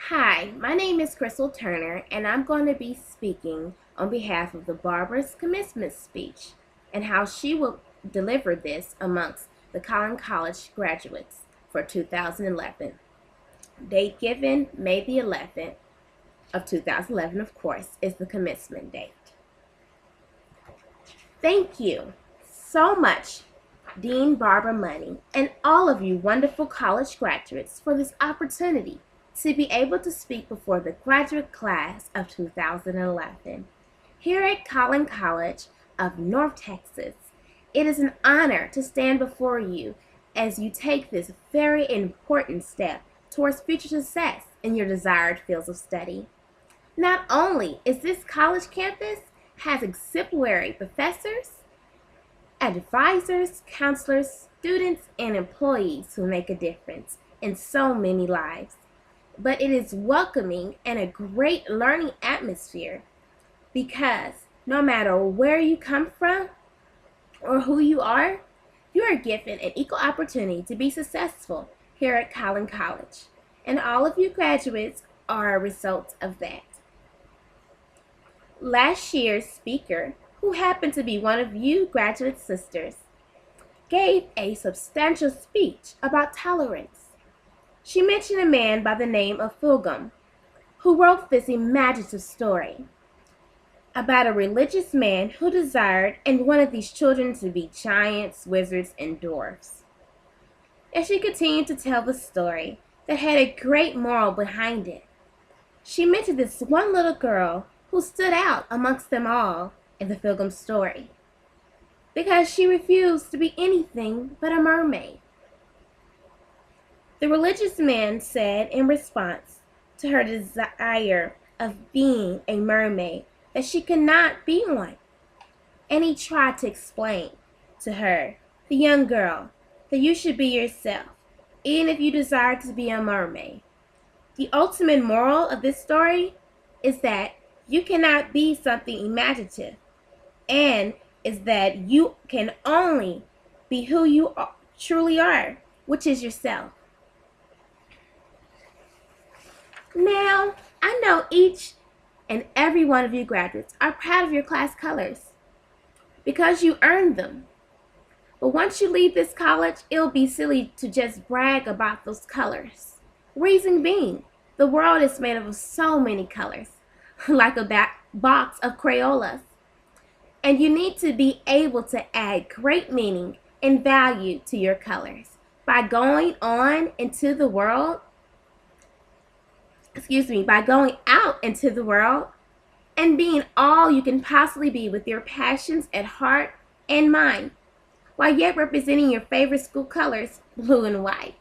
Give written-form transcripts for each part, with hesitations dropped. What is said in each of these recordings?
Hi, my name is Crystal Turner, and I'm going to be speaking on behalf of the Barbara's commencement speech and how she will deliver this amongst the Collin College graduates for 2011. Date given, May the 11th of 2011, of course, is the commencement date. Thank you so much, Dean Barbara Money, and all of you wonderful college graduates for this opportunity to be able to speak before the graduate class of 2011. Here at Collin College of North Texas, it is an honor to stand before you as you take this very important step towards future success in your desired fields of study. Not only is this college campus has exemplary professors, advisors, counselors, students, and employees who make a difference in so many lives, but it is welcoming and a great learning atmosphere because no matter where you come from or who you are given an equal opportunity to be successful here at Collin College, and all of you graduates are a result of that. Last year's speaker, who happened to be one of you graduate sisters, gave a substantial speech about tolerance. She mentioned a man by the name of Fulgham, who wrote this imaginative story about a religious man who desired and wanted these children to be giants, wizards, and dwarfs. And she continued to tell the story that had a great moral behind it. She mentioned this one little girl who stood out amongst them all in the Fulgham story because she refused to be anything but a mermaid. The religious man said in response to her desire of being a mermaid that she could not be one, and he tried to explain to her, the young girl, that you should be yourself, even if you desire to be a mermaid. The ultimate moral of this story is that you cannot be something imaginative, and is that you can only be who you truly are, which is yourself. Now, I know each and every one of you graduates are proud of your class colors because you earned them. But once you leave this college, it'll be silly to just brag about those colors. Reason being, the world is made up of so many colors, like a box of Crayolas. And you need to be able to add great meaning and value to your colors by going out into the world and being all you can possibly be with your passions at heart and mind, while yet representing your favorite school colors, blue and white.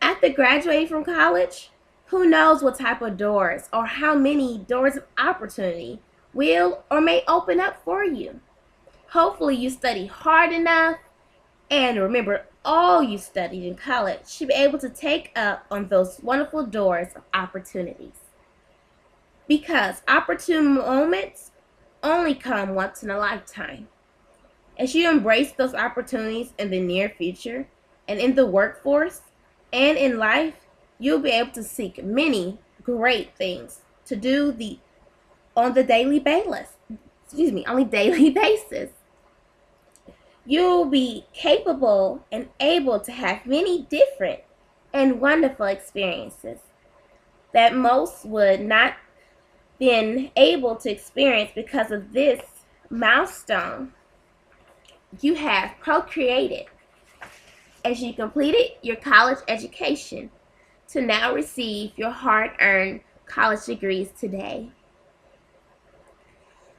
After graduating from college, who knows what type of doors or how many doors of opportunity will or may open up for you. Hopefully you study hard enough and remember all you studied in college should be able to take up on those wonderful doors of opportunities. Because opportune moments only come once in a lifetime. As you embrace those opportunities in the near future and in the workforce and in life, you'll be able to seek many great things to do on the daily basis. You'll be capable and able to have many different and wonderful experiences that most would not been able to experience because of this milestone you have procreated as you completed your college education to now receive your hard-earned college degrees today.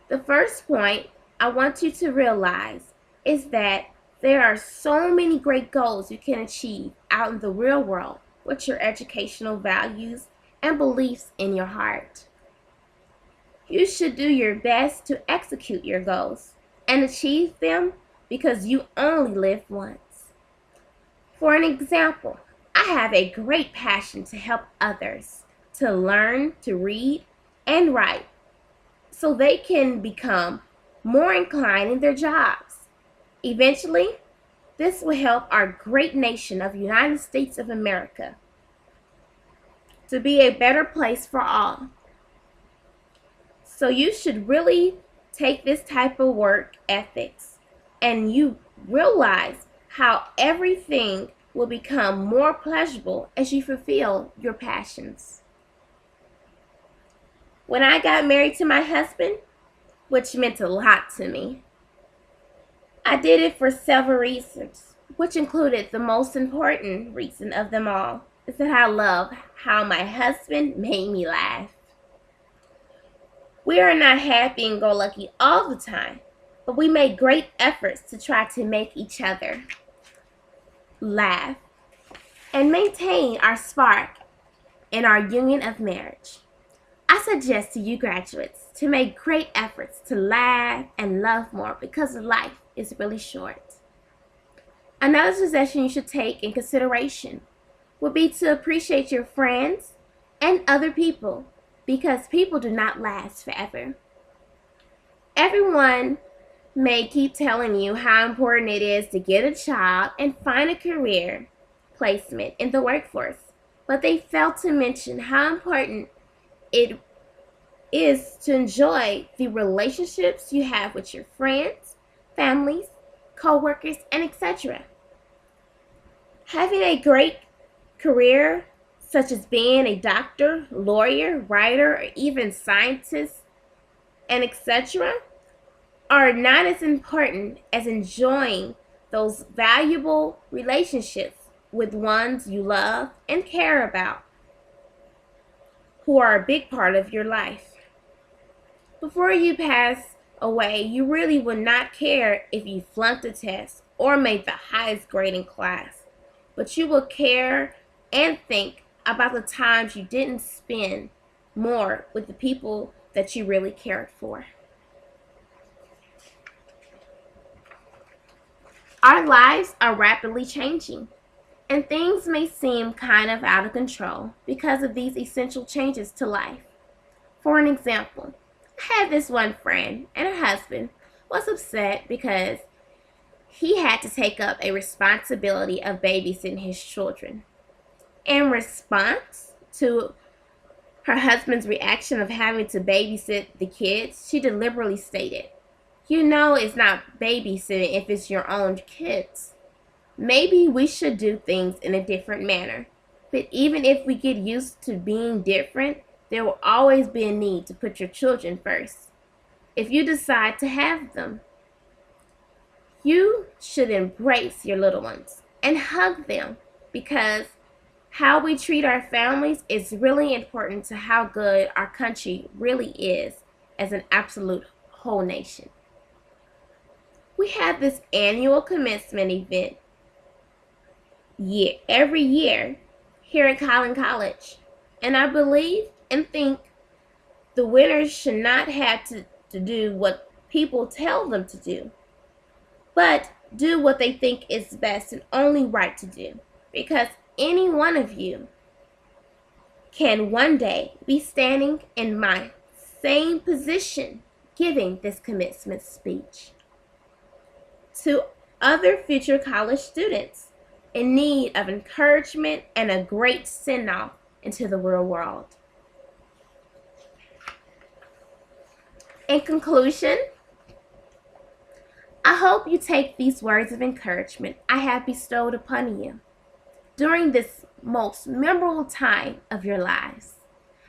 The first point I want you to realize is that there are so many great goals you can achieve out in the real world with your educational values and beliefs in your heart. You should do your best to execute your goals and achieve them because you only live once. For an example, I have a great passion to help others to learn to read and write so they can become more inclined in their jobs. Eventually, this will help our great nation of the United States of America to be a better place for all. So you should really take this type of work ethics and you realize how everything will become more pleasurable as you fulfill your passions. When I got married to my husband, which meant a lot to me, I did it for several reasons, which included the most important reason of them all, is that I love how my husband made me laugh. We are not happy and go lucky all the time, but we make great efforts to try to make each other laugh and maintain our spark in our union of marriage. I suggest to you graduates to make great efforts to laugh and love more because life is really short. Another suggestion you should take in consideration would be to appreciate your friends and other people because people do not last forever. Everyone may keep telling you how important it is to get a job and find a career placement in the workforce, but they fail to mention how important it is to enjoy the relationships you have with your friends, families, co-workers, and etc. Having a great career, such as being a doctor, lawyer, writer, or even scientist, and etc., are not as important as enjoying those valuable relationships with ones you love and care about, who are a big part of your life. Before you pass away, you really would not care if you flunked a test or made the highest grade in class, but you will care and think about the times you didn't spend more with the people that you really cared for. Our lives are rapidly changing, and things may seem kind of out of control because of these essential changes to life. For an example, I had this one friend and her husband was upset because he had to take up a responsibility of babysitting his children. In response to her husband's reaction of having to babysit the kids, she deliberately stated, "You know it's not babysitting if it's your own kids. Maybe we should do things in a different manner. But even if we get used to being different, there will always be a need to put your children first. If you decide to have them, you should embrace your little ones and hug them because how we treat our families is really important to how good our country really is as an absolute whole nation." We have this annual commencement event every year here at Collin College, and I believe and think the winners should not have to do what people tell them to do, but do what they think is best and only right to do, because any one of you can one day be standing in my same position giving this commencement speech to other future college students in need of encouragement and a great send-off into the real world. In conclusion, I hope you take these words of encouragement I have bestowed upon you during this most memorable time of your lives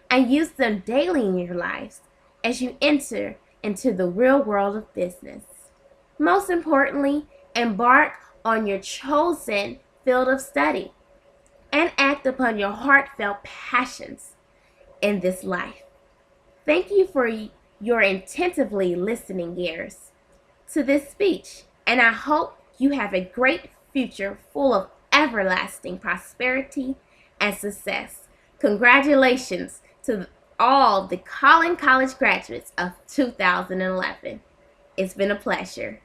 and use them daily in your lives as you enter into the real world of business. Most importantly, embark on your chosen field of study and act upon your heartfelt passions in this life. Thank you for your attentively listening ears to this speech, and I hope you have a great future full of everlasting prosperity and success. Congratulations to all the Collin College graduates of 2011. It's been a pleasure.